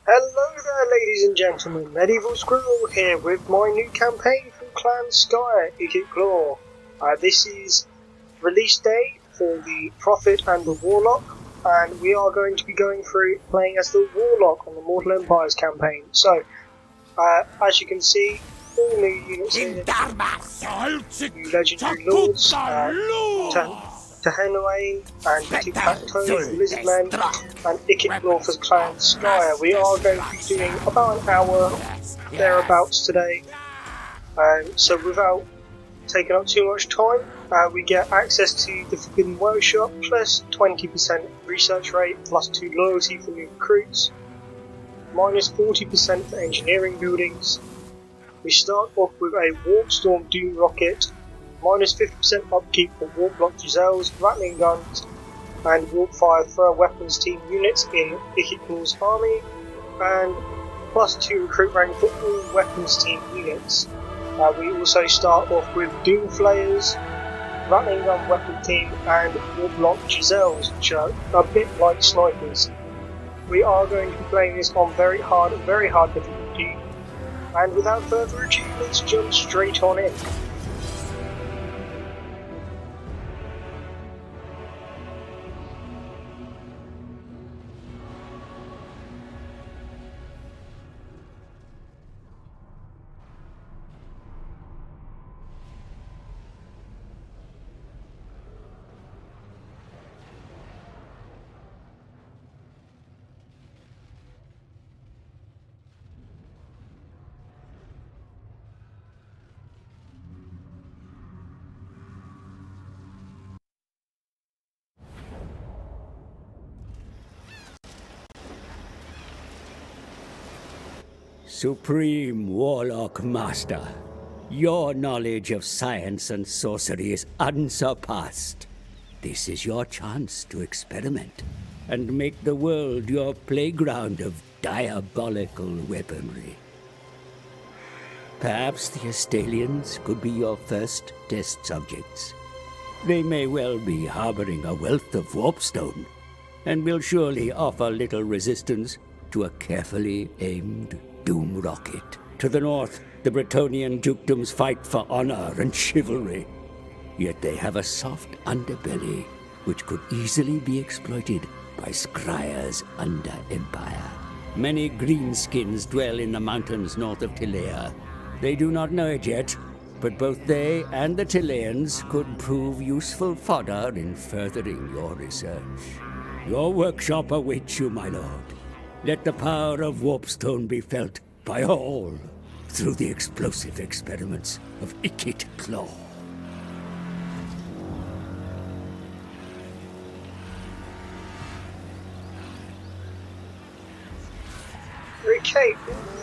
Hello there, ladies and gentlemen. Medieval Squirrel here with my new campaign from Clan Skryre, Ikit Claw. This is release day for the Prophet and the Warlock, and we are going to be going through playing as the Warlock on the Mortal Empires campaign. So, as you can see, all new units here, new legendary lords, Tehenwain and Tic-Tac-Toe for the Lizardmen, and Ikit Claw for Clan Skryre. We are going to be doing about an hour thereabouts today, so without taking up too much time, we get access to the Forbidden Workshop, plus 20% research rate, plus 2 loyalty for new recruits, minus 40% for engineering buildings. We start off with a Warpstorm Doom Rocket, minus 50% upkeep for Warlock Giselles, Rattling Guns, and Warpfire Thrower Weapons Team units in Ikit Claw's army, and plus 2 recruit rank for all Weapons Team units. We also start off with Doom Flayers, Rattling Gun Weapon Team, and Warlock Giselles, which are a bit like snipers. We are going to be playing this on very hard difficulty, and without further ado, let's jump straight on in. Supreme Warlock Master, your knowledge of science and sorcery is unsurpassed. This is your chance to experiment and make the world your playground of diabolical weaponry. Perhaps the Astalians could be your first test subjects. They may well be harboring a wealth of warpstone, and will surely offer little resistance to a carefully aimed Doom Rocket. To the north, the Bretonnian dukedoms fight for honor and chivalry. Yet they have a soft underbelly, which could easily be exploited by Skryre's under-empire. Many greenskins dwell in the mountains north of Tilea. They do not know it yet, but both they and the Tileans could prove useful fodder in furthering your research. Your workshop awaits you, my lord. Let the power of Warpstone be felt by all through the explosive experiments of Ikit Claw. Okay,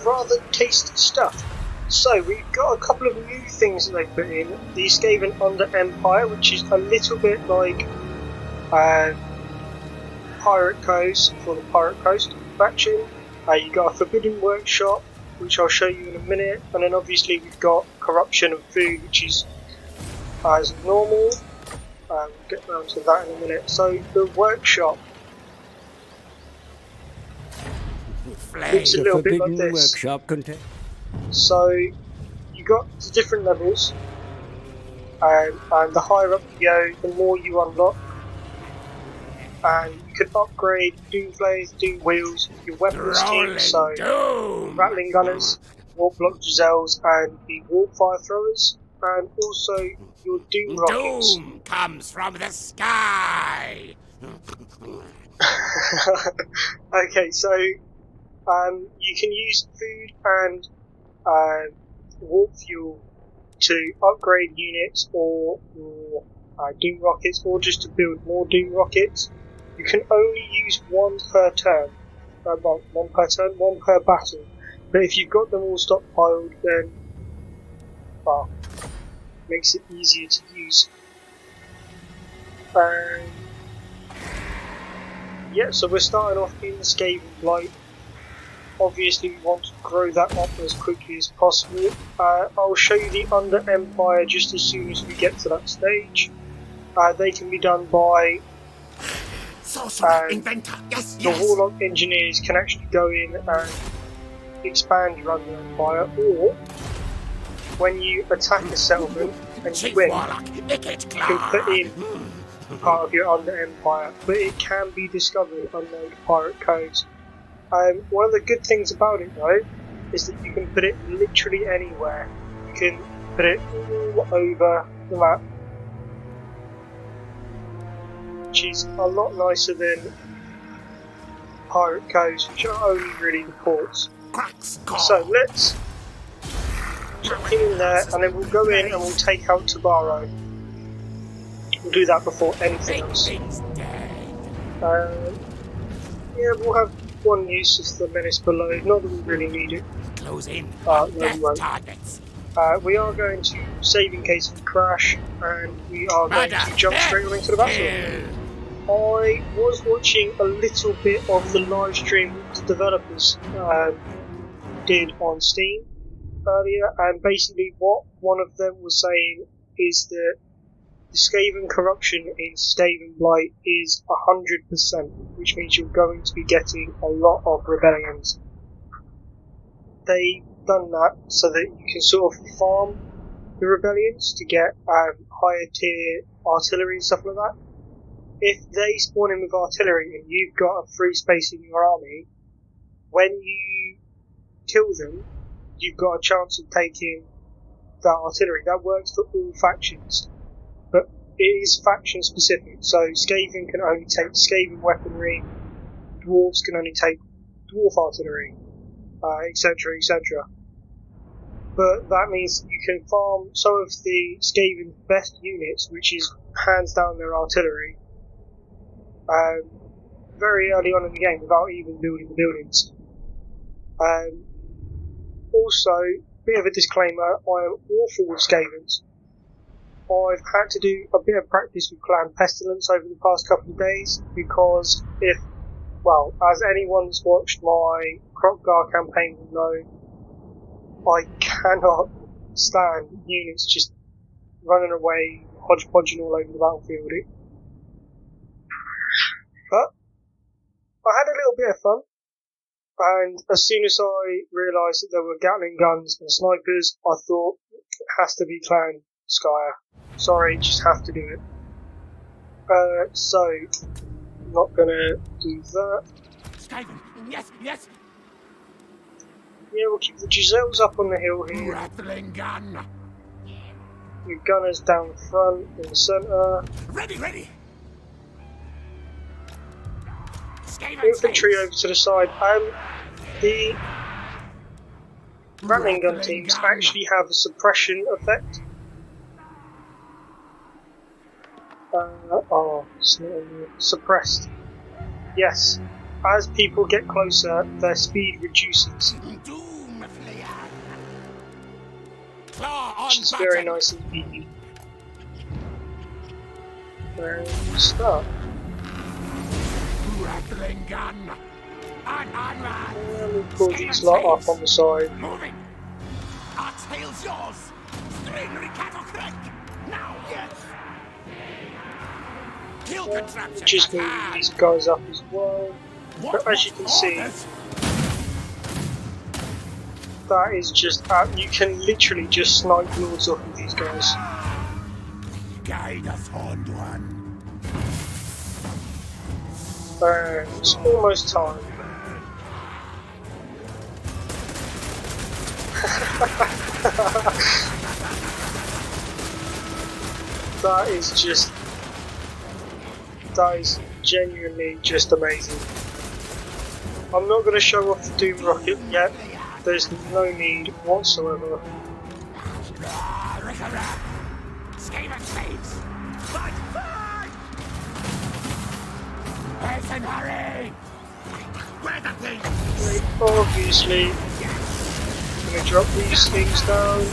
rather tasty stuff. So, we've got a couple of new things that they put in. The Skaven Under Empire, which is a little bit like Pirate Coast for the Pirate Coast faction. You got a Forbidden Workshop, which I'll show you in a minute, and then obviously we've got Corruption of Food, which is as normal. We'll get round to that in a minute. So the workshop looks a little bit like this. So you got the different levels, and the higher up you go, the more you unlock. And you can upgrade Doom Flayers, Doom Wheels, your weapons team, so Rattling Gunners, Warlock Giselles, and the Warpfire Throwers, and also your Doom Rockets. Doom comes from the sky! Okay, so you can use food and warp fuel to upgrade units or Doom Rockets, or just to build more Doom Rockets. You can only use one per turn. One per battle. But if you've got them all stockpiled, then makes it easier to use. Yeah, so we're starting off in the Skaven Blight. Obviously we want to grow that up as quickly as possible. I'll show you the Under Empire just as soon as we get to that stage. They can be done by Sorcerer, inventor, yes, The Warlock engineers can actually go in and expand your under empire, or when you attack a settlement and you Chief win, Warlock, Ikit you Claw. can put in part of your under empire, but it can be discovered unknown pirate codes. One of the good things about it though is that you can put it literally anywhere. You can put it all over the map, which is a lot nicer than pirate codes, which are only really the ports. So let's get in there, and then we'll go in and we'll take out Tabaro. We'll do that before anything else. Yeah, we'll have one use as the menace below. Not that we really need it. Close in. No, we won't. Targets. We are going to save in case of a crash, and we are going to jump straight on into the battle. I was watching a little bit of the live stream the developers did on Steam earlier, and basically what one of them was saying is that the Skaven corruption in Skaven Blight is 100%, which means you're going to be getting a lot of rebellions. They've done that so that you can sort of farm the rebellions to get higher tier artillery and stuff like that. If they spawn in with artillery and you've got a free space in your army, when you kill them, you've got a chance of taking that artillery. That works for all factions, but it is faction specific. So Skaven can only take Skaven weaponry, Dwarves can only take Dwarf artillery, etc, etc. But that means you can farm some of the Skaven's best units, which is hands down their artillery, very early on in the game without even building the buildings. Also, bit of a disclaimer, I am awful with Skavens. I've had to do a bit of practice with Clan Pestilence over the past couple of days, because as anyone's watched my Krokgar campaign will know, I cannot stand units just running away, hodgepodging all over the battlefield. But I had a little bit of fun, and as soon as I realised that there were Gatling guns and snipers, I thought, it has to be Clan Skryre. Sorry, just have to do it. So, I'm not gonna do that. Skaven, yes, yes. Yeah, we'll keep the Giselles up on the hill here. Rattling gun. Your gunners down front, in the centre. Ready. Infantry over to the side. The Rattling gun teams actually have a suppression effect. Suppressed. Yes. As people get closer, their speed reduces. Which is very nice and easy. And start. Rattling gun. And we'll pull these lot up on the side. Moving. Our tail's yours. Skryre cattle crack. Now, yes. Kill contraption. Just moving these guys up as well. But as you can see, that is just you can literally just snipe lords off of these guys. Guide us, Horned One. And it's almost time. That is genuinely just amazing. I'm not going to show off the Doom Rocket yet. There's no need whatsoever. Skaven slaves! Fight! Hasten, hurry! Where the things? Obviously, I'm going to drop these things down.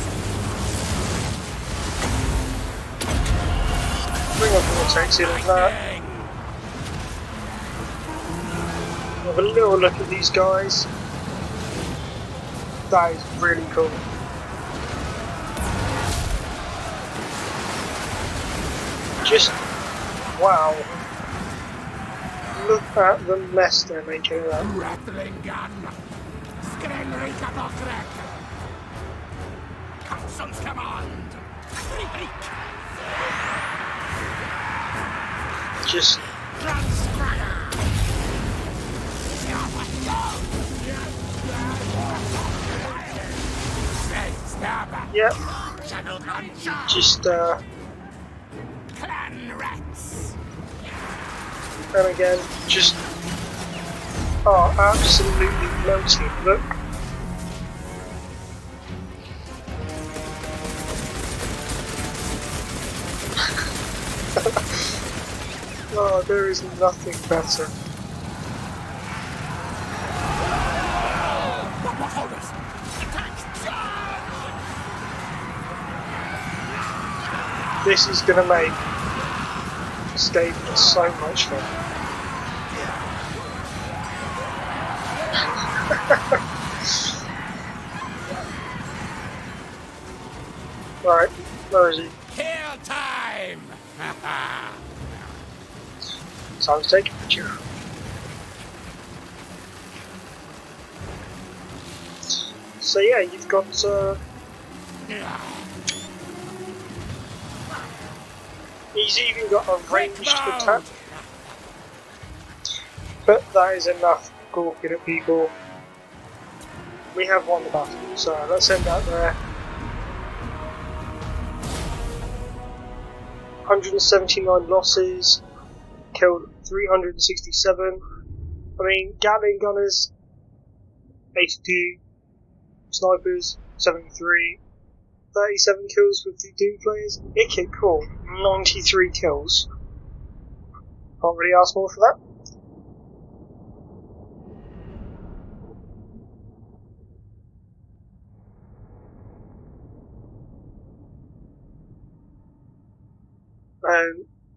Bring up Vortex in on that. Have a little look at these guys. That is really cool. Just wow. Look at the mess they're making of that. Rattling gun. Skryre cattle crack. Captain's command. Just Run, Skryre. yep. Channel gun. Just Clan rats. and again, just absolutely melting. Look. Oh, there is nothing better. This is gonna make escaping so much fun. Right, where is he? Kill time. Time to take a picture. So yeah, you've got he's even got a ranged attack, but that is enough gawking at people. We have won the battle, so let's send that there. 179 losses, killed 367. I mean, Gatling gunners 82, snipers 73, 37 kills with the Doom players. Ikit Claw 93 kills. Can't really ask more for that.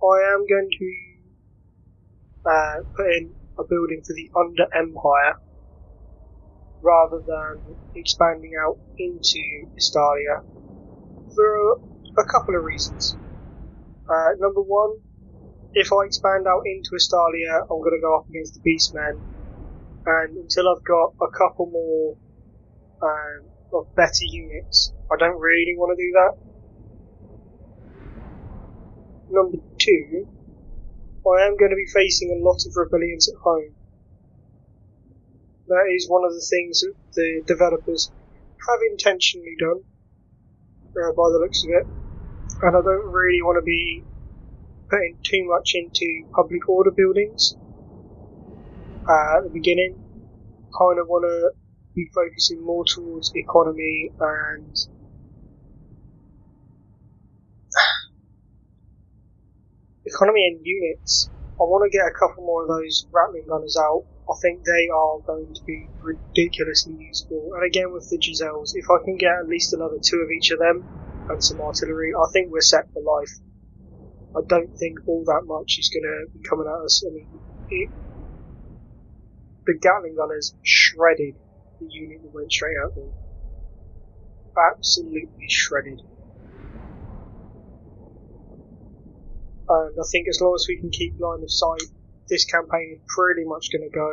I am going to put in a building for the Under Empire rather than expanding out into Estalia for a couple of reasons. Number one, if I expand out into Estalia, I'm going to go up against the Beastmen, and until I've got a couple more of better units, I don't really want to do that. Number two, I am going to be facing a lot of rebellions at home. That is one of the things that the developers have intentionally done, by the looks of it, and I don't really want to be putting too much into public order buildings at the beginning. Kind of want to be focusing more towards economy and units. I want to get a couple more of those rattling gunners out. I think they are going to be ridiculously useful. And again with the Giselles, if I can get at least another 2 of each of them and some artillery, I think we're set for life. I don't think all that much is going to be coming at us. I mean, the Gatling gunners shredded the unit that went straight at them. Absolutely shredded. And I think as long as we can keep line of sight, this campaign is pretty much going to go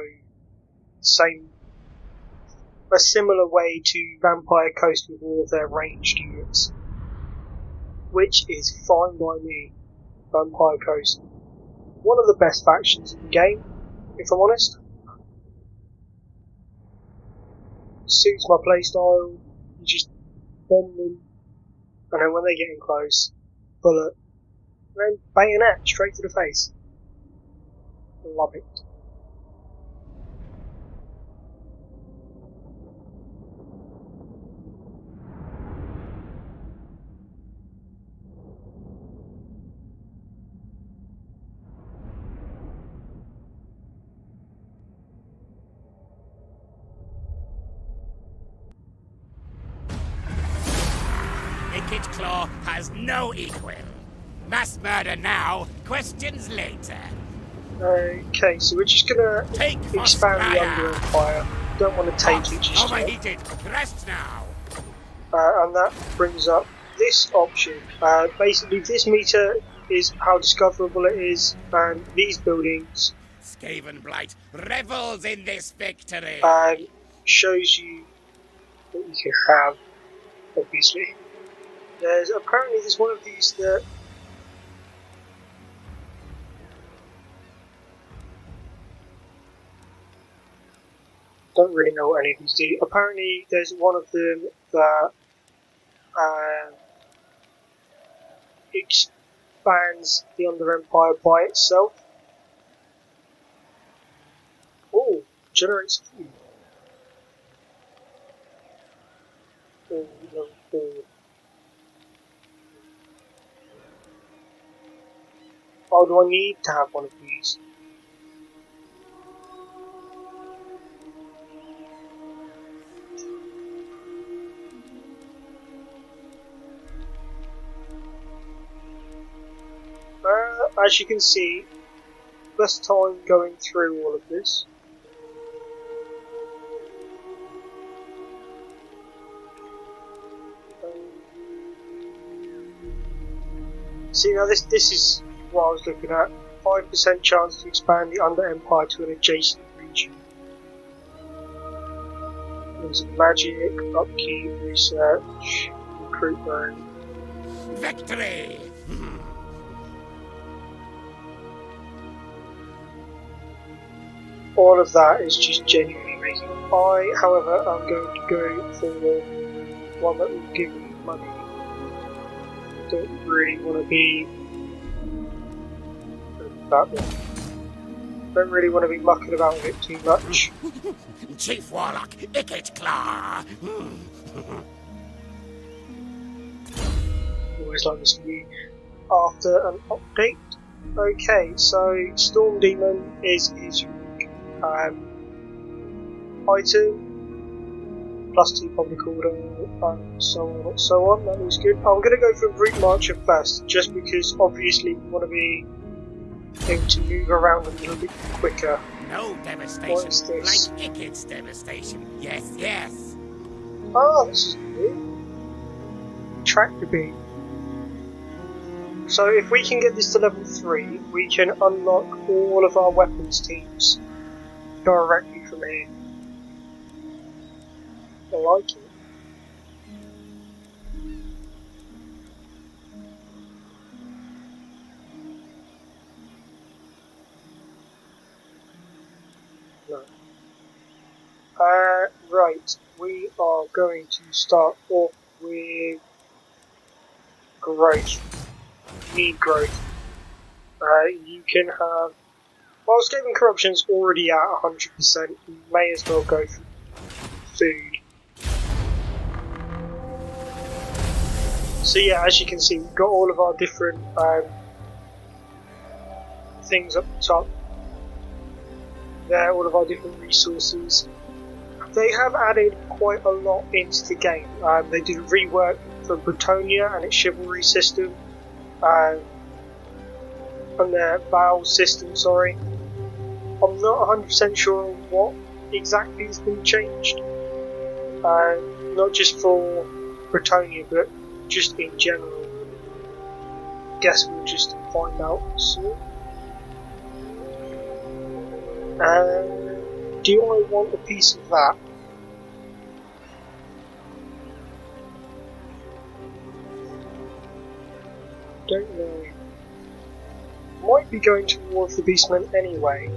a similar way to Vampire Coast with all of their ranged units, which is fine by me. Vampire Coast, one of the best factions in the game, if I'm honest. Suits my playstyle. You just bomb them, and then when they get in close, bullet. And then bayonet straight to the face. Love it. Ikit Claw has no equal. Mass murder now, questions later. Okay, so we're just gonna expand the Under Empire. Don't want to take it just yet. Overheated. Rest now. And that brings up this option. Basically, this meter is how discoverable it is, and these buildings Skavenblight revels in this victory. Shows you what you can have, obviously. There's one of these that don't really know what any of these do. Apparently there's one of them that expands the Under Empire by itself. Oh, generates food. Oh, level 4. Oh, do I need to have one of these? As you can see, first time going through all of this. See, now this is what I was looking at. 5% chance to expand the Under Empire to an adjacent region. There's magic, upkeep, research, recruitment. Victory! All of that is just genuinely amazing. I, however, am going to go for the one that will give me money. I don't really want to be that one. Don't really want to be mucking about with it too much. Chief Warlock, Ikit Claw! Always like this to be after an update. Okay, so Storm Demon is his item, plus 2 public order, and so on and so on. That looks good. I'm going to go for Brute Marcher first, just because obviously we want to be able to move around a little bit quicker. No devastation, What is this? like Ikit's devastation. Yes, yes. Oh, this is new. Tractor beam. So if we can get this to level 3, we can unlock all of our weapons teams directly from here. I like it. No. Right, we are going to start off with growth. Need growth. You can have. While Skaven Corruption's already at 100%, you may as well go for food. So yeah, as you can see, we've got all of our different things up the top. There, all of our different resources. They have added quite a lot into the game. They did a rework for Bretonia and its chivalry system. And their Val system, sorry. I'm not 100% sure what exactly has been changed. Not just for Bretonia, but just in general. Guess we'll just find out soon. Do I want a piece of that? Don't know. Might be going towards the Beastman anyway.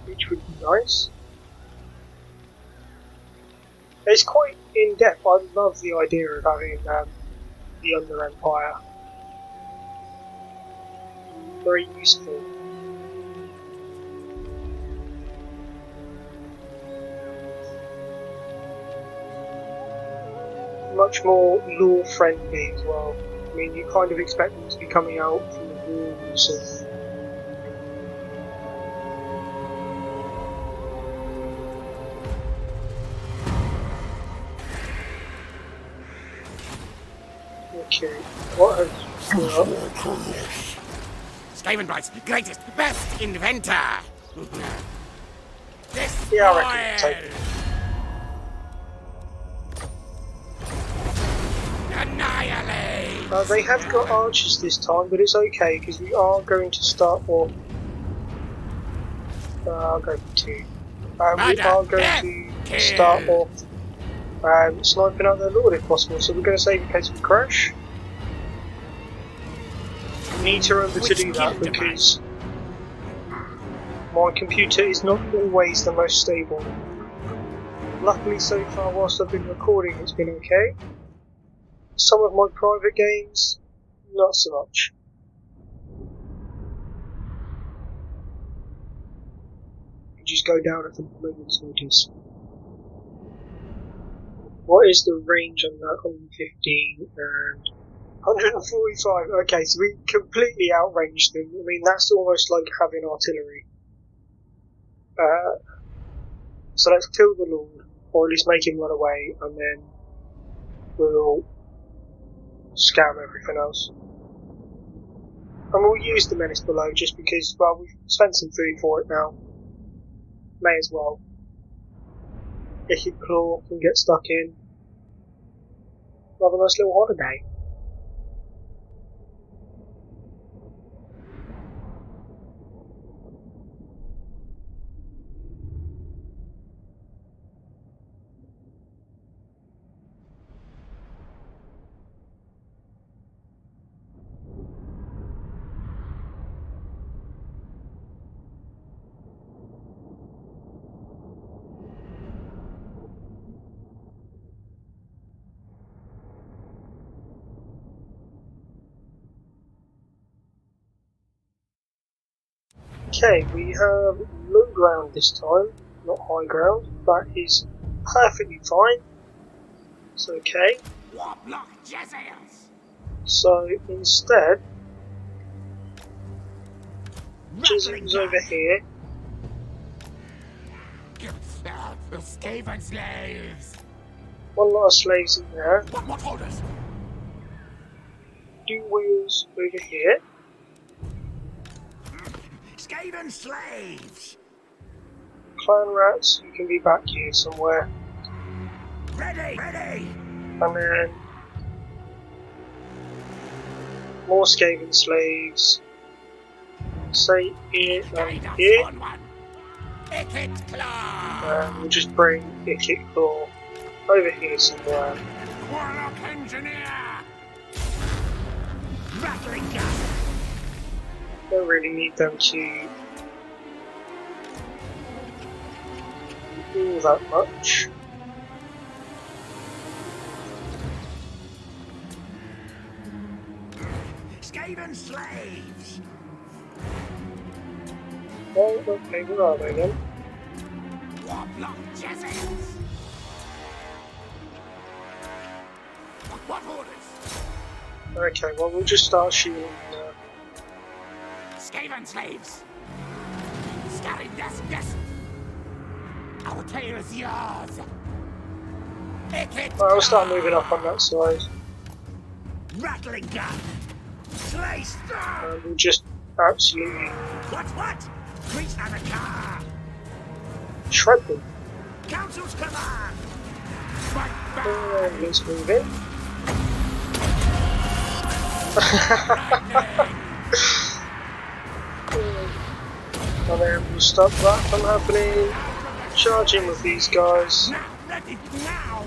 Which would be nice. It's quite in depth. I love the idea of having the Under Empire. Very useful. Much more lore friendly as well. I mean, you kind of expect them to be coming out from the walls and okay, what has Skavenblight's greatest, best inventor! This Yeah, I reckon it'll take it. Annihilate! They have got archers this time, but it's okay because we are going to start off. I'll go for 2. We are going to start off sniping out their lord if possible. So we're going to save in case we crash. We need to remember to do that because my computer is not always the most stable. Luckily, so far, whilst I've been recording, it's been okay. Some of my private games, not so much. You just go down at the moment's notice. What is the range on that? 115 and 145. Okay, so we completely outranged them. I mean, that's almost like having artillery. So let's kill the Lord, or at least make him run away, and then we'll scam everything else. And we'll use the menace below just because, well, we've spent some food for it now. May as well. Ikit Claw can get stuck in. Have a nice little holiday. Okay, we have low ground this time, not high ground. That is perfectly fine. It's okay. Warlock Jezels. So instead, Jizzle's over here. The Skaven slaves. One lot of slaves in there. What orders? Do wheels over here. Skaven slaves. Clan rats, you can be back here somewhere. Ready. And then more Skaven slaves. Say here and here. Ikit Claw. And we'll just bring Ikit Claw over here somewhere. Warlock engineer. Rattling gun. Don't really need them to do that much. Skaven slaves. Oh, okay, where are they then? Warlock Jezels. What orders? Okay, well we'll just start shooting. Skaven slaves. Scaring yes. Our tail is yours. Ikit I'll start moving up on that side. Rattling gun. Slay star. And we'll just absolutely What? Reach out the car. shred them. Council's command. Fight back. And let's move in. And then we'll stop that from happening. Charge in with these guys. Now, ready now.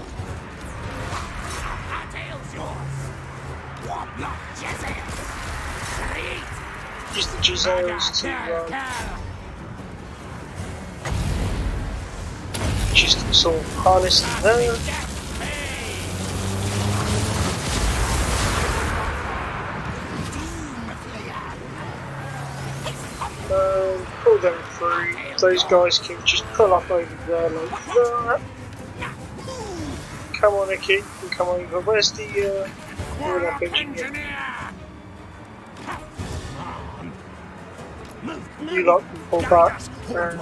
Our tail's yours. Warlock Jezels. Use the Jezels to just sort of harness them there. Pull them through. Those guys can just pull up over there like that. Come on, Ikit, and come over. Where's the Warlock engineer? You lot can pull back and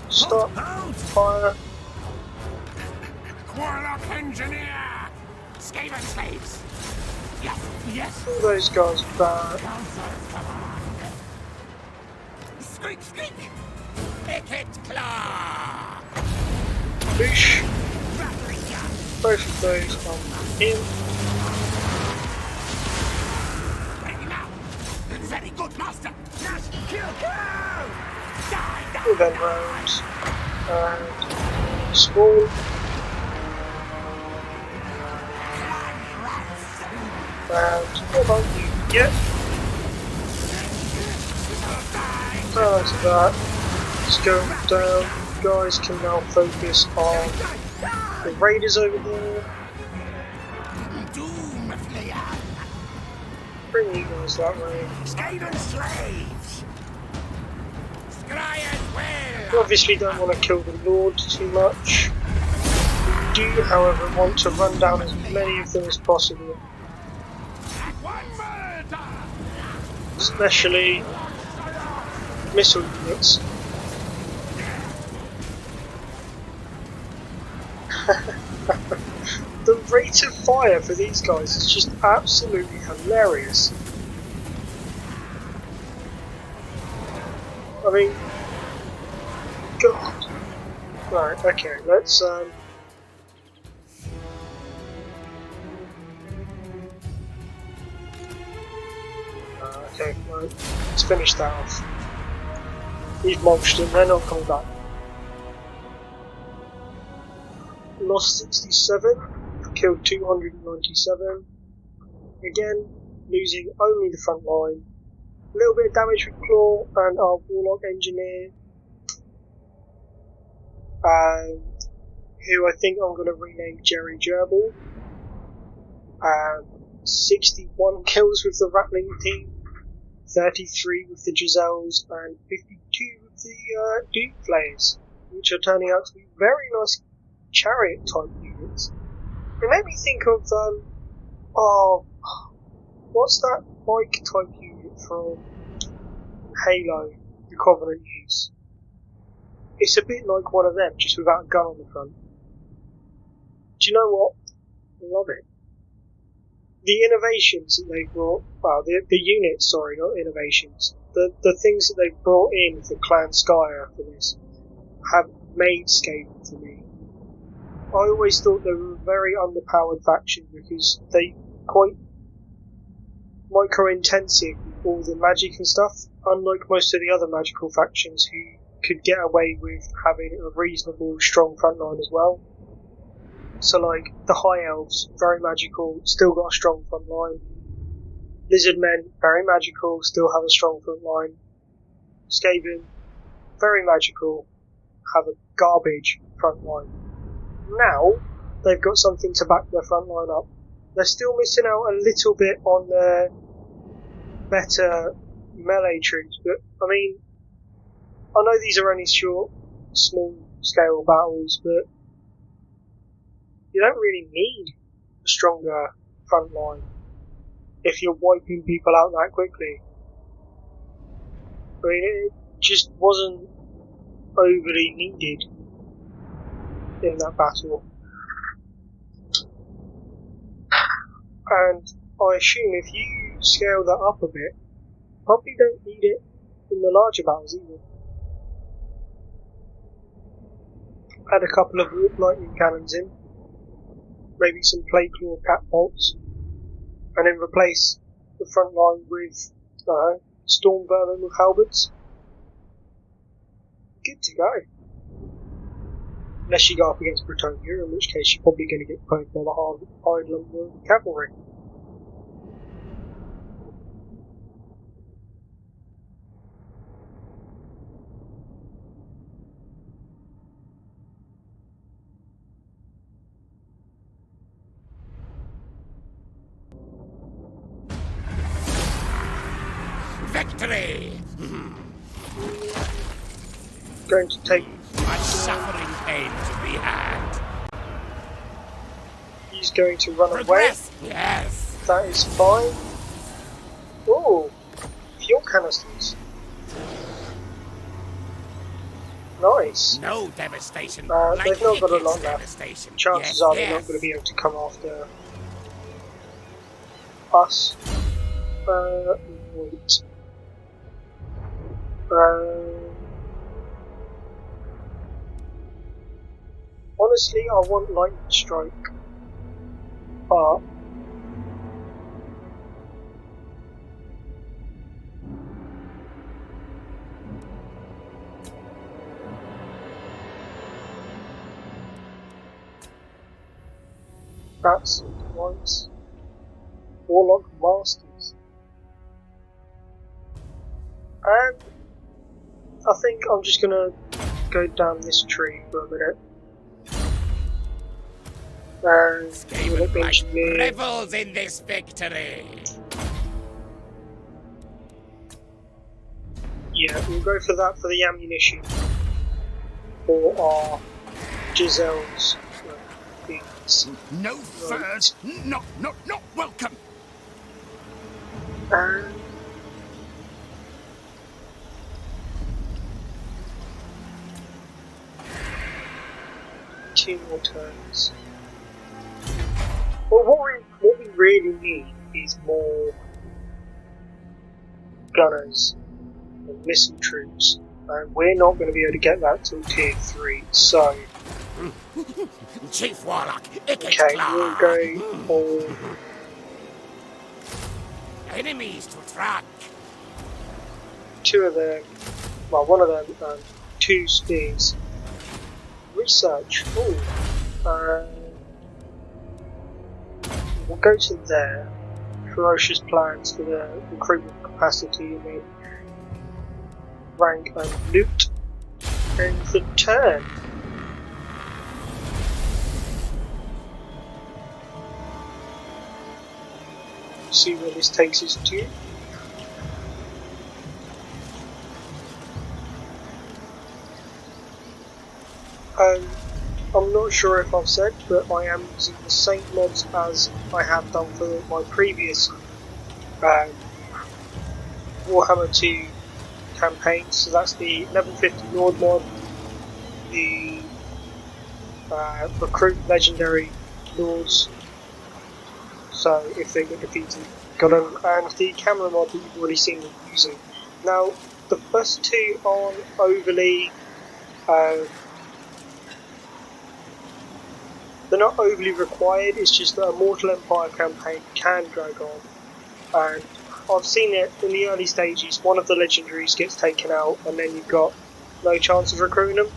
stop, fire. Warlock engineer. Skaven slaves. Yes. Pull those guys back. Skryre. Ikit Claw. Push. Both of those on in. We'll then round and Squirrel. And what about you? Yep. After that, let's go down. You guys can now focus on the raiders over there. Bring you guys that way. Skaven slaves! Skryre's will! You obviously don't want to kill the Lord too much. You do, however, want to run down as many of them as possible. Especially missile units. The rate of fire for these guys is just absolutely hilarious. I mean, God. Right, okay, let's okay, right, let's finish that off. We've mulched them, they're not coming back. Lost 67, killed 297. Again, losing only the front line. A little bit of damage with Claw and our Warlock engineer. Who I think I'm going to rename Jerry Gerbil. 61 kills with the Rattling team. 33 with the Giselles and 52 with the Doom Flayers, which are turning out to be very nice chariot type units. It made me think of what's that bike type unit from Halo the Covenant use? It's a bit like one of them, just without a gun on the front. Do you know what? I love it. The innovations that they've brought, well, the units, sorry, not innovations, the things that they've brought in for Clan Skryre for this have made Skaven for me. I always thought they were a very underpowered faction because they quite micro-intensive with all the magic and stuff, unlike most of the other magical factions who could get away with having a reasonable strong frontline as well. So like, the High Elves, very magical, still got a strong front line. Lizard Men, very magical, still have a strong front line. Skaven, very magical, have a garbage front line. Now, they've got something to back their front line up. They're still missing out a little bit on their better melee troops, but, I mean, I know these are only short, small scale battles, but you don't really need a stronger front line if you're wiping people out that quickly. I mean, it just wasn't overly needed in that battle. And I assume if you scale that up a bit, probably don't need it in the larger battles either. Add a couple of warp lightning cannons in. Maybe some Plague Claw catapults, and then replace the front line with Storm Vermin with halberds. Good to go. Unless you go up against Bretonnia, in which case you're probably going to get poked by the hard lumber cavalry. Victory! Going to take. Much suffering pain to be had. He's going to run Progress. away. Yes. That is fine. Oh, fuel canisters. Nice. No devastation. They've not got a Ikit's lot left. devastation. Chances Yes, are they're yes. not going to be able to come after us. Wait. Honestly, I want Lightning Strike, but That's nice. Warlock Masters. And I think I'm just gonna go down this tree for a minute. And Skaven Blight revels in this victory. Yeah, we'll go for that for the ammunition. For our Giselle's things. No furs, not welcome. And 2 more turns. Well, what we really need is more gunners and missile troops, and we're not going to be able to get that till tier 3. So, Chief Warlock, Ikit okay, Claw. we'll go for Enemies to track. 2 of them. Well, 1 of them and 2 spears. Research. Ooh. We'll go to there. Ferocious plans for the recruitment capacity and then rank and loot. And the turn. See where this takes us to. I'm not sure if I've said, but I am using the same mods as I have done for my previous Warhammer 2 campaign. So that's the level 50 Lord mod, the recruit legendary lords, so if they get defeated, got them, and the camera mod that you've already seen me using. Now, the first 2 aren't overly they're not overly required, it's just that a Mortal Empire campaign can drag on. And I've seen it in the early stages, one of the legendaries gets taken out and then you've got no chance of recruiting them,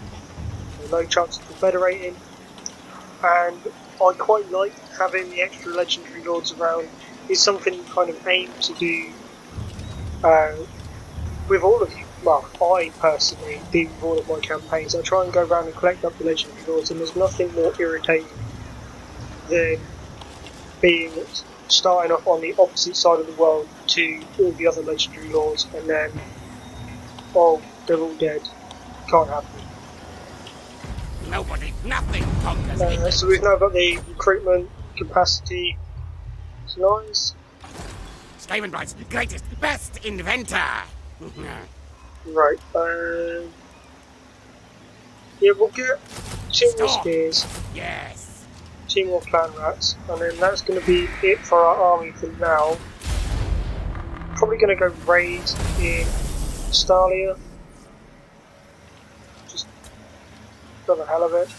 or no chance of confederating. And I quite like having the extra legendary lords around. It's something you kind of aim to do with all of you. Well, I personally do with all of my campaigns. I try and go around and collect up the legendary lords, and there's nothing more irritating than starting off on the opposite side of the world to all the other legendary lords, and then, oh, they're all dead. Can't happen. Nothing conquers so we've now got the recruitment capacity. It's nice. Skaven Blight's greatest, best inventor. Right, yeah, we'll get 2 more spears, Yes. 2 more clan rats, and then that's going to be it for our army for now. Probably going to go raid in Stalia, just for the hell of it.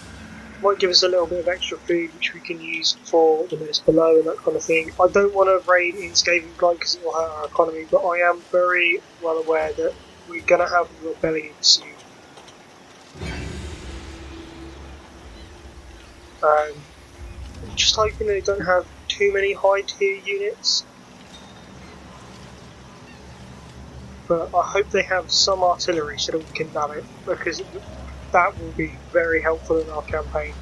Might give us a little bit of extra food which we can use for the mess below and that kind of thing. I don't want to raid in Skaven Blight because it will hurt our economy, but I am very well aware that we're going to have a rebellion soon. Just hoping they don't have too many high tier units. But I hope they have some artillery so that we can dam it, because that will be very helpful in our campaign.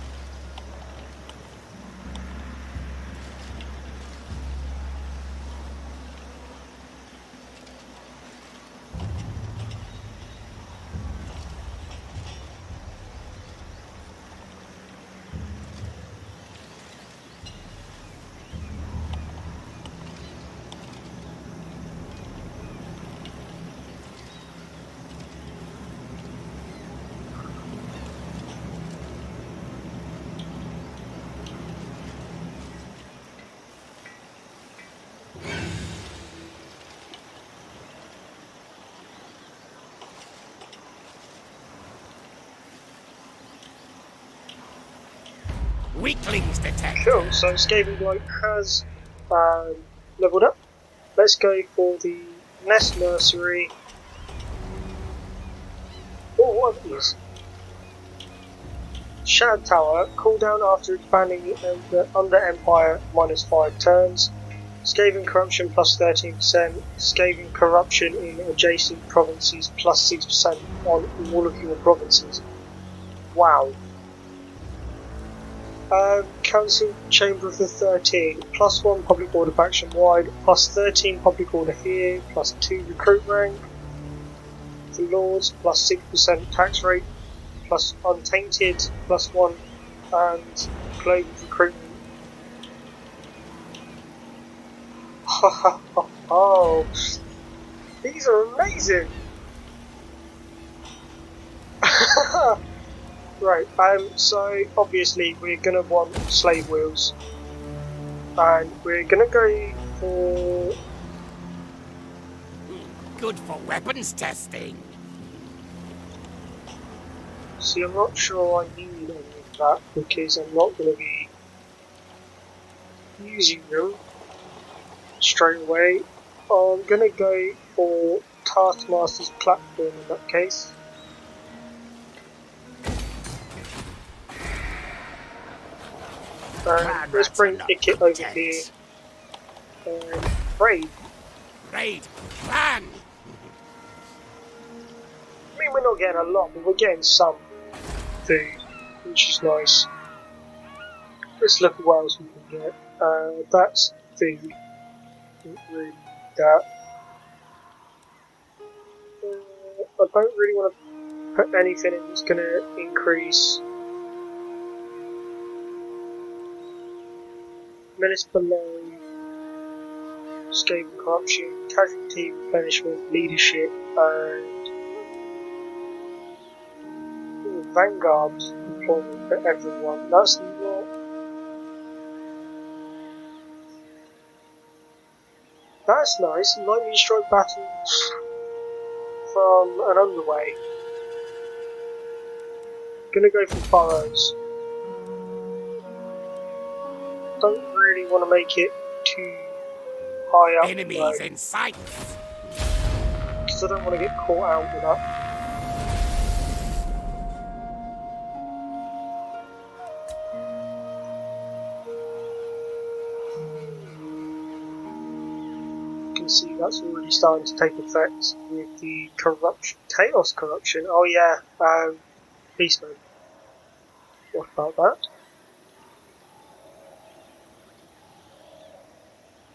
Weaklings detected. Cool, so Skaven Blight has leveled up. Let's go for the Nest Nursery. Oh, what are these? Shattered Tower, cooldown after expanding under Empire -5 turns. Skaven Corruption plus 13%. Skaven Corruption in adjacent provinces plus 6% on all of your provinces. Wow. Council Chamber of the 13, plus 1 public order faction wide, plus 13 public order here, plus 2 recruit rank. For Lords, plus 6% tax rate, plus Untainted, plus 1, and Global Recruitment. Oh, these are amazing! Right, so obviously we're gonna want slave wheels, and we're gonna go for... Good for weapons testing. See, I'm not sure I need any of that, because I'm not gonna be using them straight away. I'm gonna go for Taskmaster's platform in that case. Let's bring Ikit over here and raid. Raid. Plan. I mean, we're not getting a lot, but we're getting some food, which is nice. Let's look at what else we can get. That's food. Don't really need that. I don't really want to put anything in that's going to increase menace below, Skaven Corruption, casualty replenishment, leadership, and Vanguard deployment for everyone. That's not... That's nice. Lightning strike battles from an underway. Gonna go for burrows. Don't really want to make it too high up. Enemies in sight. Because I don't want to get caught out with that. You can see that's already starting to take effect with the corruption, chaos corruption. Oh yeah, Beastman. What about that?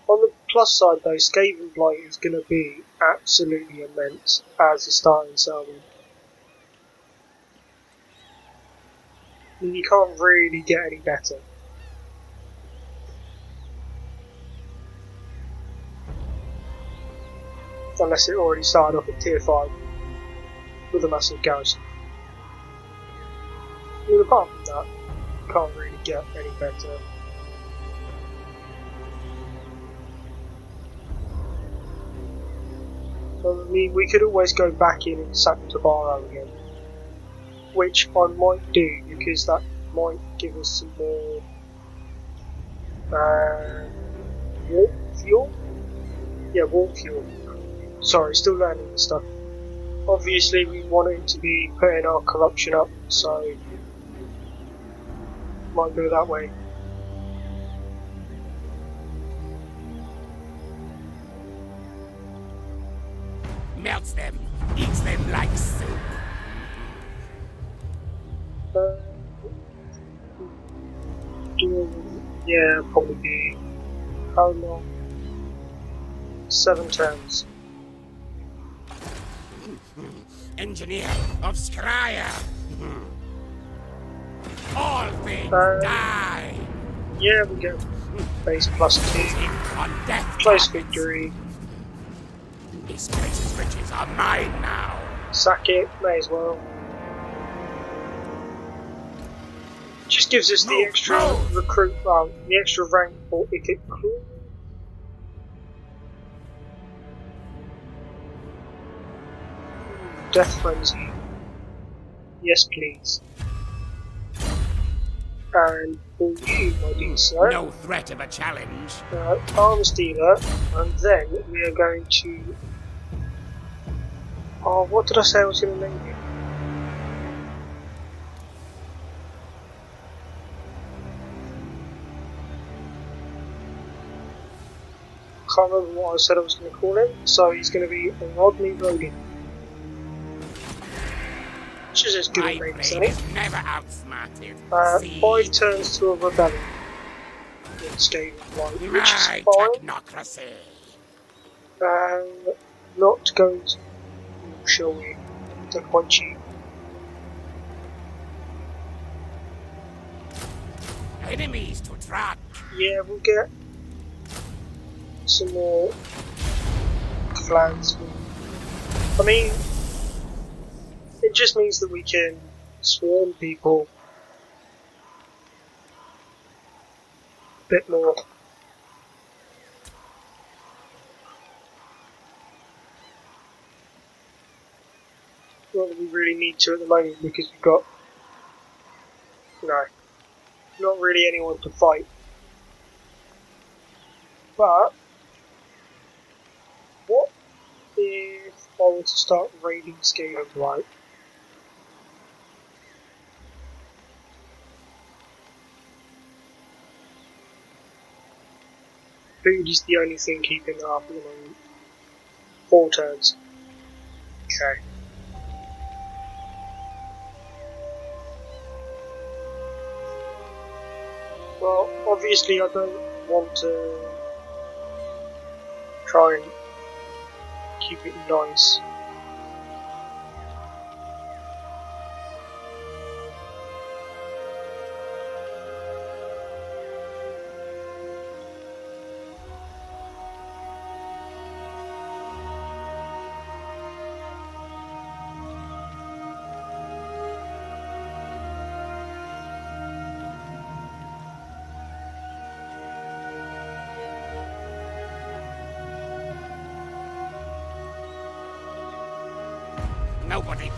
On the plus side though, Skaven Blight is going to be absolutely immense as a starting salmon. And you can't really get any better. Unless it already started off at tier 5 with a massive garrison. I mean, apart from that, you can't really get any better. I mean, we could always go back in and sack Tabaro again, which I might do because that might give us some more warp fuel. Yeah, warp fuel. Sorry, still learning this stuff. Obviously, we want it to be putting our corruption up, so might go that way. Melts them, eats them like soup. Yeah, probably be. How long? 7 turns. Engineer of Skryre. All things die. Yeah, we get base +2. On death. Close victory. This place's riches are mine now. Sack it, may as well. Just gives us the extra recruit, the extra rank for Ikit Claw. Death Frenzy. Yes, please. And for you, my dear sir. No threat of a challenge. Arms dealer, and then we are going to. Oh, what did I say I was going to name you? can't remember what I said I was going to call him, so he's going to be Rodney Rodin. Which is as good a My name as brain any. is never outsmarted. 5 turns to a rebellion in Skaven Blight, which is My fine. technocracy. Not going to, shall we? They're quite cheap. Enemies to track. Yeah, we'll get some more clans. I mean, it just means that we can swarm people a bit more. Not that we really need to at the moment because we've got not really anyone to fight. But what if I were to start raiding Skaven Blight? Food is the only thing keeping it up at the moment. 4 turns. Okay. Well, obviously I don't want to try and keep it nice.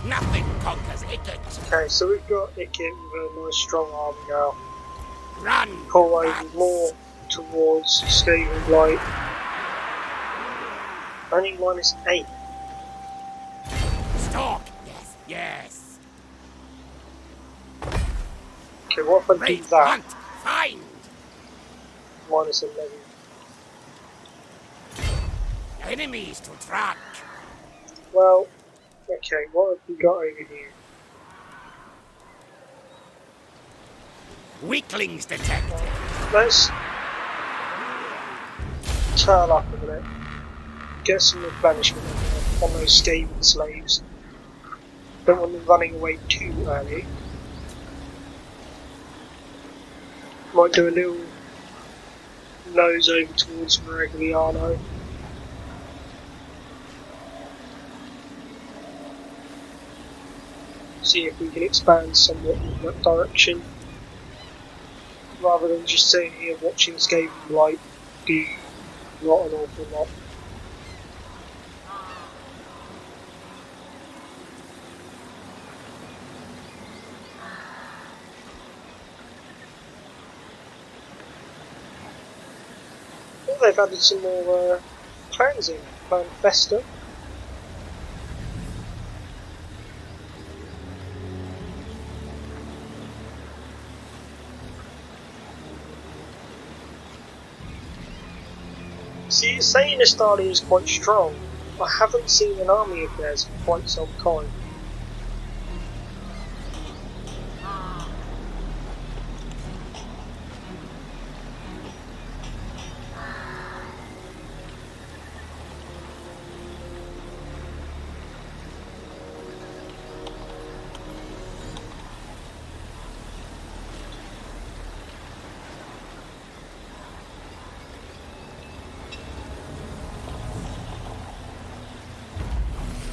Nothing conquers Ikit. Okay, so we've got Ikit with a nice strong army now. Run. Pull over more towards Skaven Blight. Only -8. Stalk. Yes. Yes. Okay, what if I do Raid, that? hunt, find. -11. Enemies to track. Well, okay, what have we got over here? Weaklings detected. Let's turn up a minute. Get some replenishment on those Skaven slaves. Don't want them running away too early. Might do a little nose over towards Maragliano. See if we can expand somewhat in that direction. Rather than just sitting here watching Skaven Blight do not an awful lot. Oh, they've added some more clans in. Clan Festa. See, saying Estali is quite strong. I haven't seen an army of theirs for quite some time.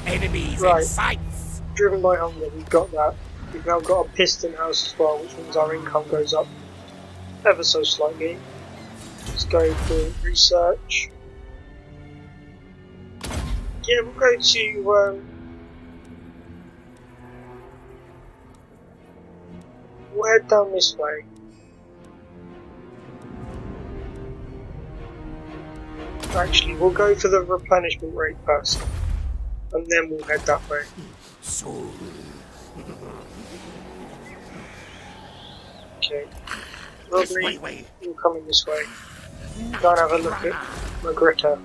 Enemies Right. in sights. Driven by hunger, we've got that. We've now got a piston house as well, which means our income goes up ever so slightly. Let's go for research. Yeah, we'll go to we'll head down this way. Actually, we'll go for the replenishment rate first, and then we'll head that way. Soon. Okay. This Rodney, way. you're coming this way. Go and have a look at Magritta.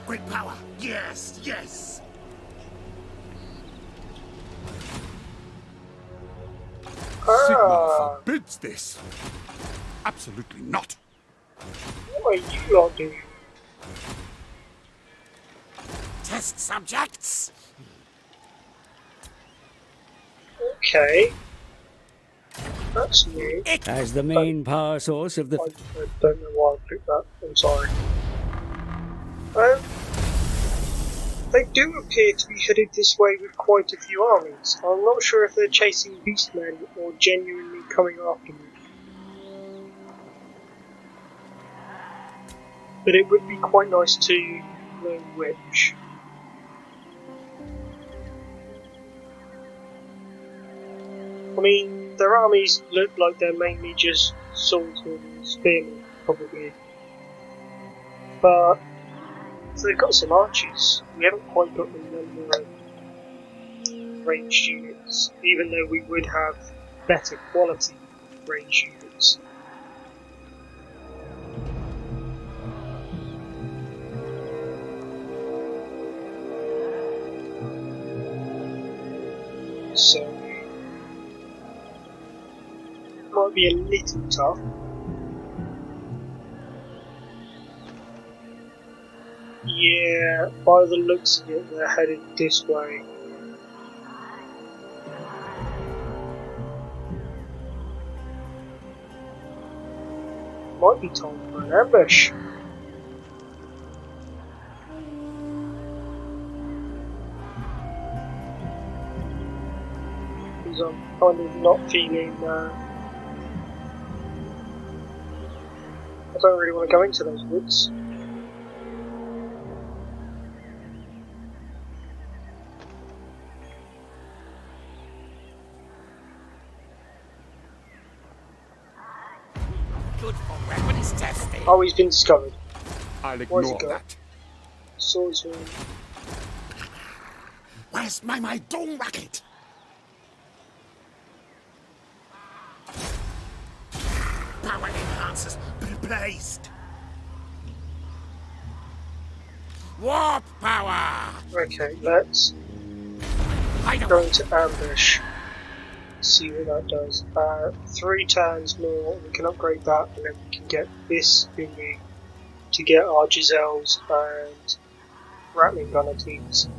Great power. Yes, yes. Ah, Forbids this. Absolutely not. what are you lot doing? Test subjects. Okay. That's new. As the main power source of the... I don't know why I picked that. I'm sorry. They do appear to be headed this way with quite a few armies. I'm not sure if they're chasing beastmen or genuinely coming after me. But it would be quite nice to know which. I mean, their armies look like they're mainly just swordsmen and spearmen, probably. But they've got some archers. We haven't quite got the number of ranged units, even though we would have better quality ranged units. So, might be a little tough. Yeah, by the looks of it, they're headed this way. Might be time for an ambush. Because I'm kind of not feeling. I don't really want to go into those woods. Good for weapons testing. Oh, he's been discovered. I'll Where's he ignore go? that. Swordsman. Where's my dome racket? Power enhancers placed. Warp power. Okay, let's I don't go into ambush. See what that does. 3 turns more, we can upgrade that, and then we can get this thingy to get our Giselles and Rattling Gunner teams.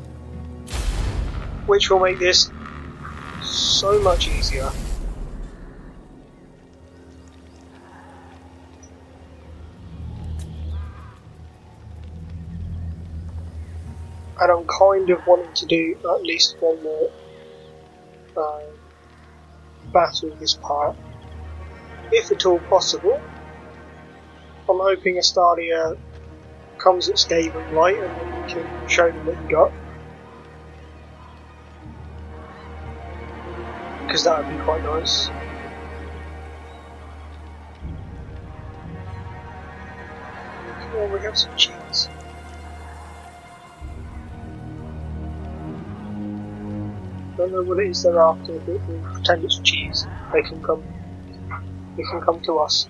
Which will make this so much easier. And I'm kind of wanting to do at least one more battle in this part, if at all possible. I'm hoping Estadia comes at Skaven right, and then we can show them what we got. Because that would be quite nice. Come on, we have some cheese. Don't know what it is they're after, but we'll pretend it's cheese. They can come to us.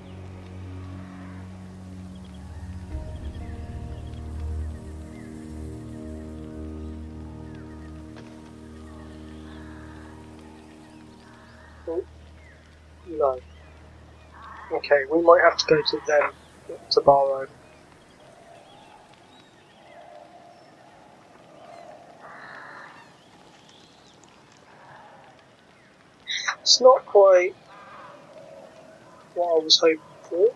Oh, no. Okay, we might have to go to them to borrow. It's not quite what I was hoping for.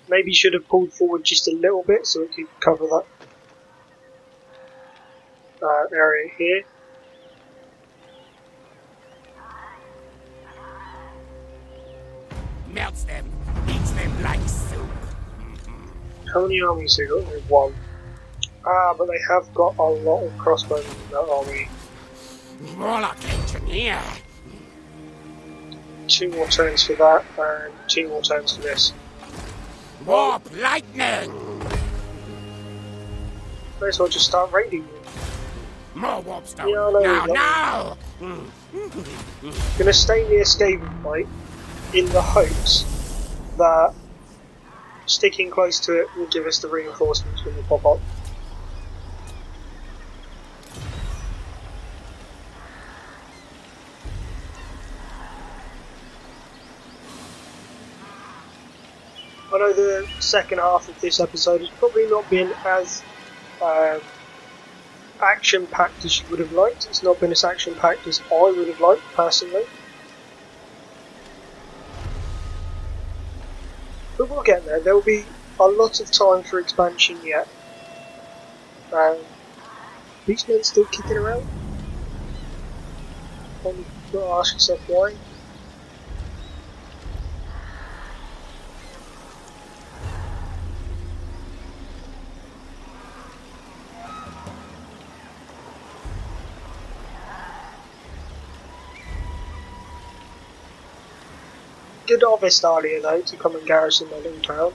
Maybe should have pulled forward just a little bit so it could cover that area here. melts them, eats them like soup. How many armies they got? They have 1. Ah, but they have got a lot of crossbows in that army. Warlock engineer. 2 more turns for that, and 2 more turns for this. Warp lightning! May as well just start raiding you. More warpstone! Yeah, I know, Now! Gonna stay near Skaven Fight in the hopes that sticking close to it will give us the reinforcements when they pop up. I know the second half of this episode has probably not been as action-packed as you would have liked. It's not been as action-packed as I would have liked, personally. But we'll get there. There will be a lot of time for expansion yet. Beastmen still kicking around? You've got to ask yourself why. Good of Estalia though to come and garrison their little town.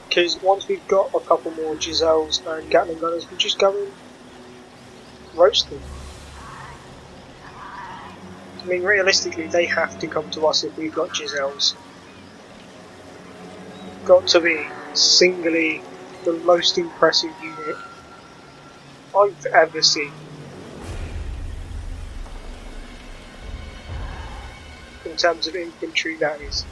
Because once we've got a couple more Giselles and Gatling gunners, we'll just go and roast them. I mean, realistically, they have to come to us if we've got Giselles. Got to be singly the most impressive unit I've ever seen. In terms of infantry, that is.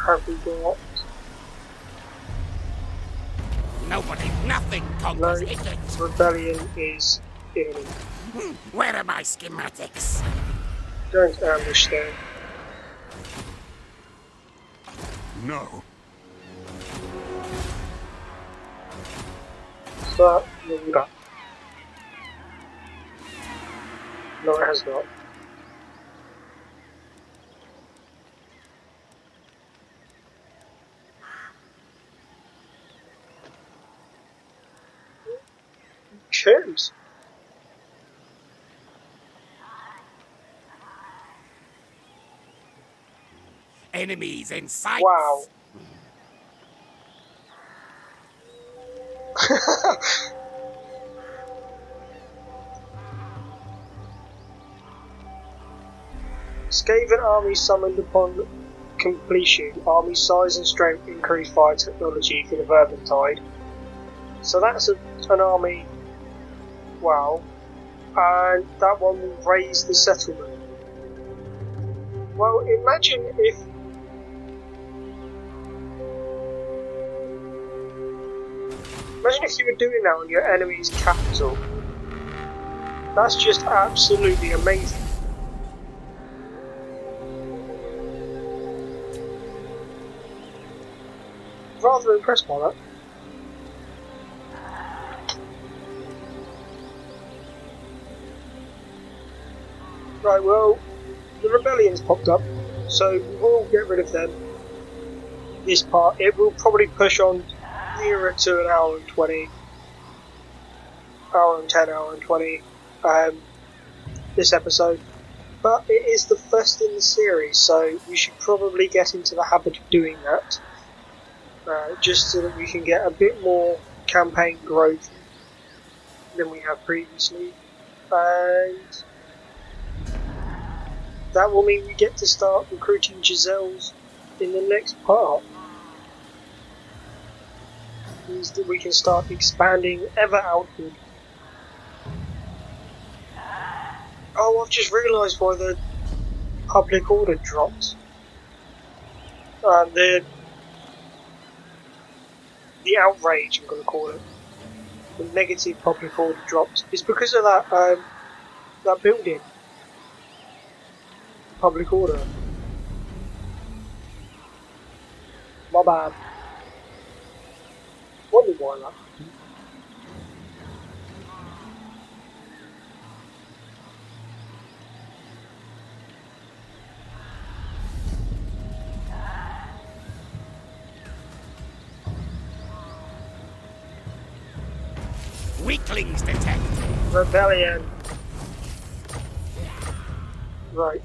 Have we got... Nobody, nothing conquers Ikit! Rebellion is in. Where are my schematics? Don't ambush there. No. But, no. No, it has not. Cheers. Enemies in sight! Wow. Skaven army summoned upon completion. Army size and strength increased via technology for the Vermintide. So that's an army. Wow. And that one will raise the settlement. Well, imagine if... Imagine if you were doing that on your enemy's capital. That's just absolutely amazing. Rather impressed by that. Right, well, the rebellion's popped up, so we'll get rid of them. This part, it will probably push on nearer to an hour and 20. Hour and 10, hour and 20. This episode. But it is the first in the series, so we should probably get into the habit of doing that. Just so that we can get a bit more campaign growth than we have previously. And that will mean we get to start recruiting Giselles in the next part. Means that we can start expanding ever outward. Oh, I've just realised why the public order dropped. The outrage, I'm going to call it. The negative public order dropped. It's because of that building. Public order. My bad. Wonder why that. Weaklings detected. Rebellion. Right.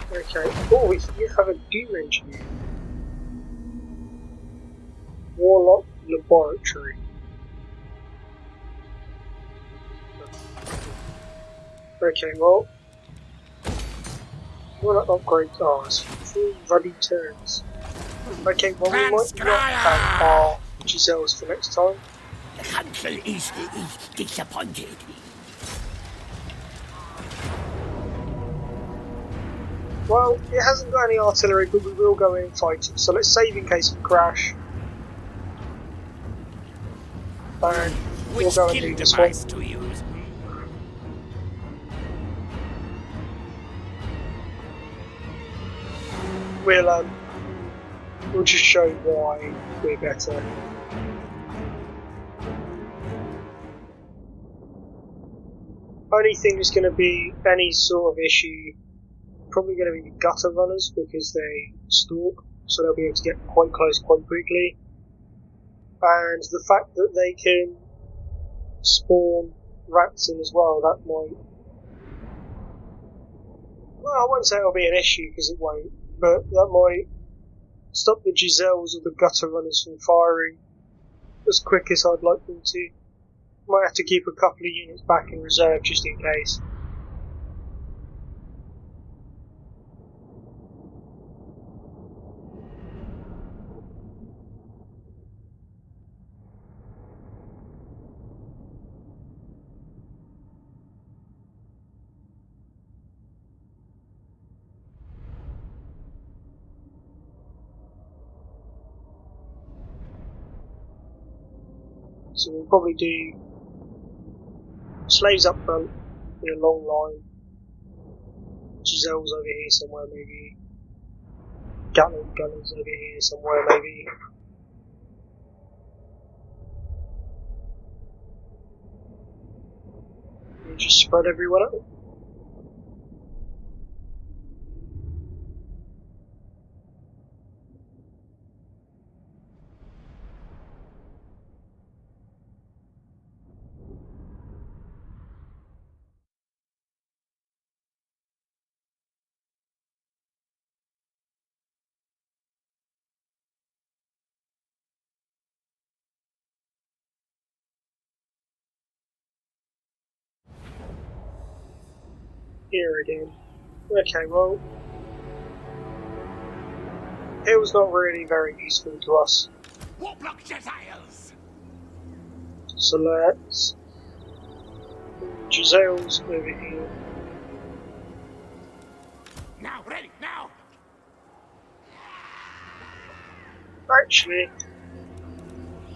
Okay. Oh, you have a Doom engineer. Warlock laboratory. Okay, well, we'll not upgrade ours. 3 ruddy turns. Okay, well, we might not have our Giselles for next time. The council is disappointed. Well, it hasn't got any artillery, but we will go in and fight it. So let's save in case of crash. And we'll go and do this one. To use? We'll just show why we're better. Only thing that's going to be any sort of issue, probably going to be the gutter runners because they stalk, so they'll be able to get quite close quite quickly. And the fact that they can spawn rats in as well, that might... Well, I won't say it'll be an issue because it won't, but that might stop the Giselles or the gutter runners from firing as quick as I'd like them to. Might have to keep a couple of units back in reserve just in case. So we'll probably do slaves up front in a long line, Giselles over here somewhere maybe, Gatling gunners over here somewhere maybe. And just spread everyone out. Here again. Okay, well, hill's not really very useful to us. Warlock Giselles. So let's Giselles over here. Now, ready, now. Actually,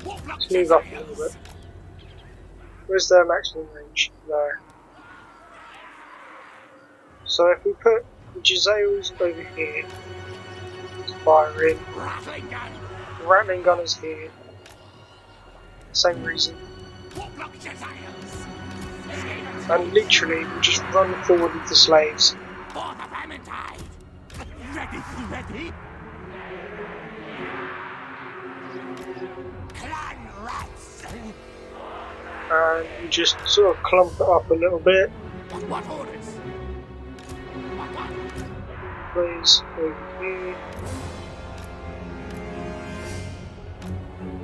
Warlock let's move up a little bit. Where's their maximum range? There. So if we put the Giselles over here to fire in, Rattling gun. the rattling gunners here, same reason, Warlock Giselles. and literally we'll just run forward with the slaves. For the Vermintide. Ready, ready. Clan rats. And we just sort of clump it up a little bit. What orders? Please, over here.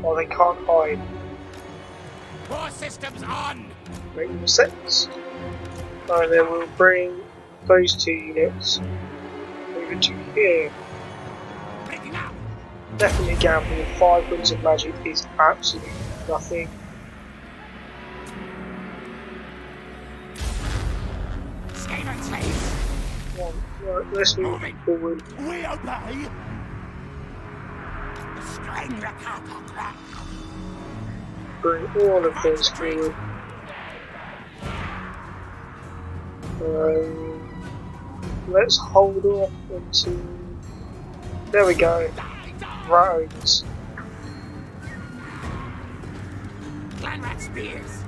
Oh, they can't hide. War systems on. Make more sense. And then we'll bring those 2 units over to here. Breaking out. Definitely gambling. 5 wins of magic is absolutely nothing. Skaven slaves. Right, let's move forward. We obey. String the cattle crack. Bring all of those forward. Let's hold off until... There we go. Roads. Clan rat spears.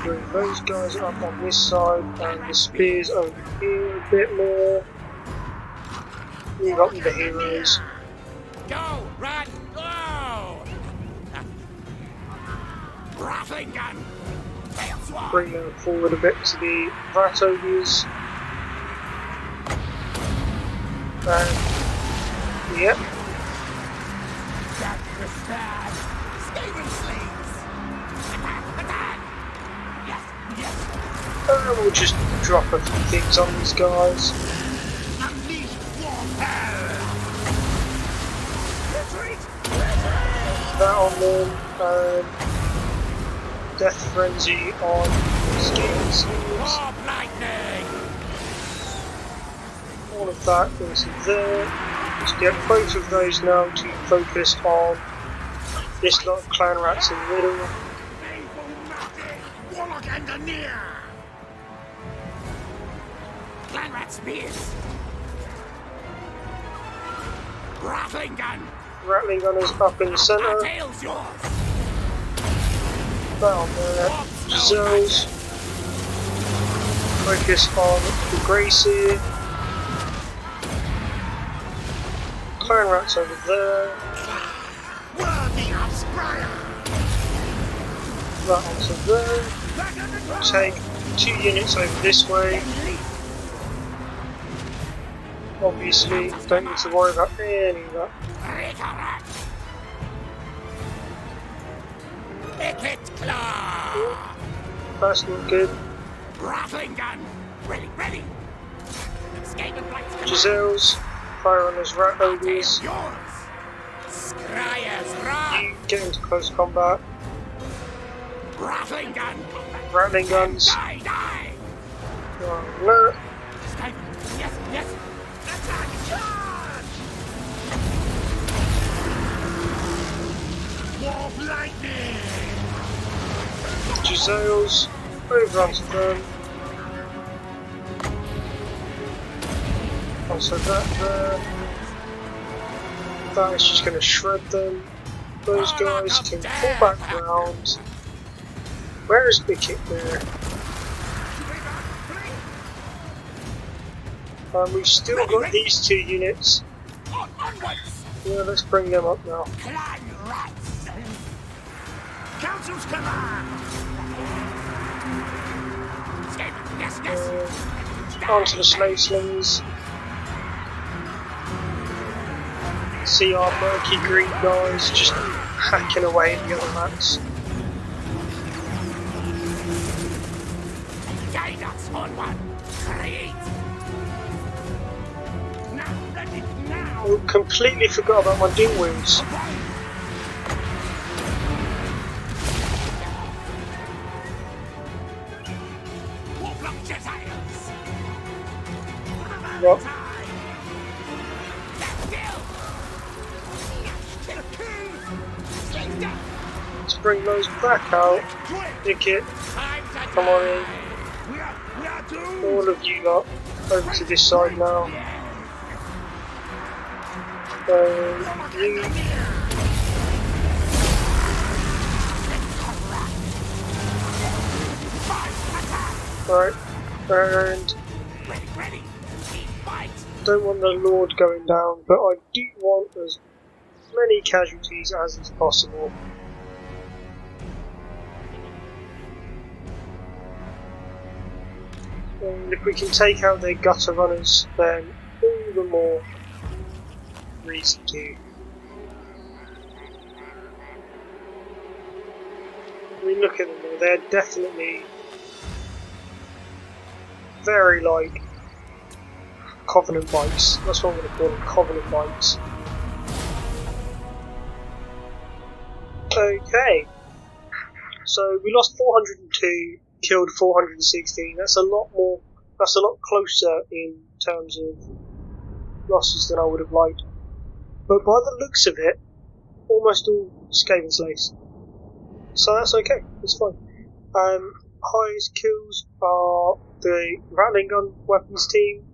Bring those guys up on this side and the spears over here a bit more. Move up with the heroes. Go, run, go! Rattling gun. Bring them forward a bit to the rat ogres. And yep. And we'll just drop a few things on these guys. That on them, and Death Frenzy on Skating Sleeves. All of that goes in there. Let's get both of those now to focus on this lot of clan rats in the middle. Warlock engineer. Clan rat spears. Rattling gun. Rattling gunners up in the centre. Tails yours. That on there. Giselles. Focus on the Gracie. Clan rats over there. Worthy of Skryre. That onto there. Take 2 units over this way. Obviously, don't need to worry about any of that. Ikit Claw. That's not good. Rattling gun. Ready. Escaping flights. Giselles, fire on those rat ogres. Yours. Skryre's run. You get into close combat. Rattling gun. Rattling guns. Die. You're on alert. Escaping. Yes. Attack. Charge. Wolf lightning. Giselles, over onto them. Also that there. That is just going to shred them. Those guys can pull back round. Where is Ikit there? We've still got these 2 units. Yeah, let's bring them up now. Clan rats. Council's command. Yes. Onto the slave slings. See our murky green guys just hacking away at the other mats. Guide us on one. Create. Now. I completely forgot about my ding wheels. What? Let's bring those back out. Ikit, come on in. All of you lot over to this side now. You. Right, and don't want the Lord going down, but I do want as many casualties as is possible. And if we can take out their gutter runners, then all the more reason to. I mean, look at them though, they're definitely very like Covenant bikes. That's what I'm going to call them, Covenant bikes. Okay, so we lost 402, killed 416. That's a lot more. That's a lot closer in terms of losses than I would have liked. But by the looks of it, almost all Skaven slaves. So that's okay. It's fine. Highest kills are the rattling gun weapons team,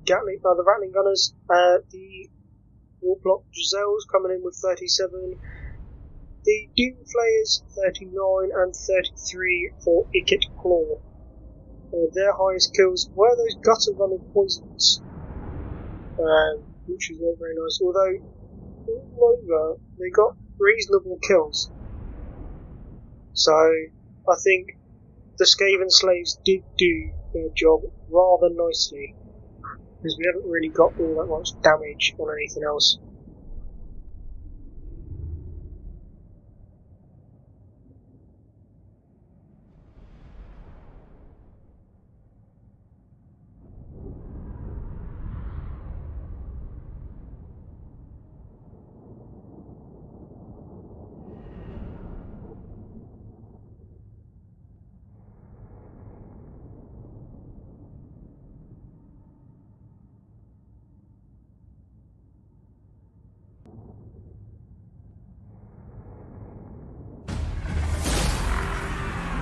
the rattling gunners, the Warlock Giselles coming in with 37. The Doom Flayers 39 and 33 for Ikit Claw. Their highest kills were those gutter running poisons, which was not very nice. Although all over they got reasonable kills, so I think the Skaven slaves did do their job rather nicely, because we haven't really got all that much damage on anything else.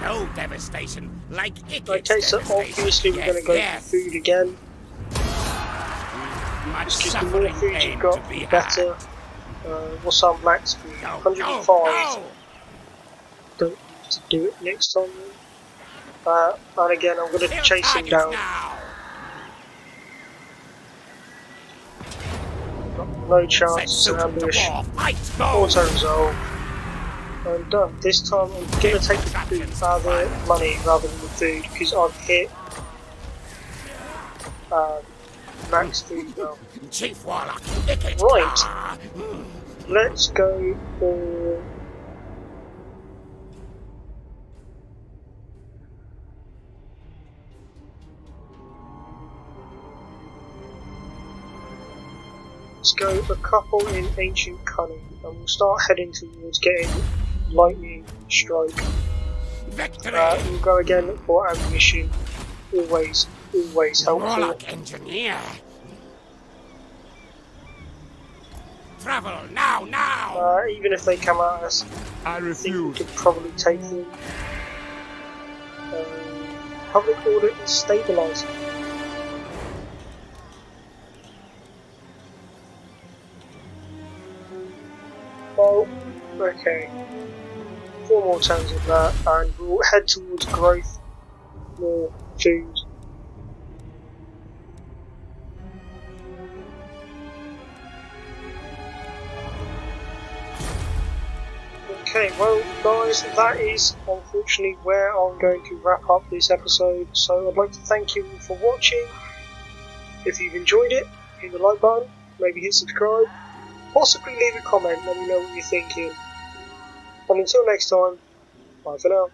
No devastation like Ikit's Okay, so devastation. obviously we're going to go for food again. Much Just because the more suffering food came you've got, to be the better. had. What's our max food? No, 105. no, no. Don't need to do it next time. And again, I'm going to Kill chase him targets down. now. No Set chance suit to to ambush. war. Fight, go. Auto resolve. I'm done. This time I'm going to take the money rather than the food because I've hit max food now. Chief Warlock, Ikit Right. Claw. Let's go for... Let's go a couple in Ancient Cunning, and we'll start heading towards getting Lightning Strike. Victory. We'll go again for ammunition. Always helpful. Warlock engineer. Travel now. Even if they come at us, I I think we refuse. could probably take them. Public order is stabilised. Well, okay. 4 more turns of that, and we'll head towards growth. More food. Okay, well guys, that is unfortunately where I'm going to wrap up this episode, so I'd like to thank you all for watching. If you've enjoyed it, hit the like button, maybe hit subscribe, possibly leave a comment, let me know what you're thinking. And until next time, bye for now.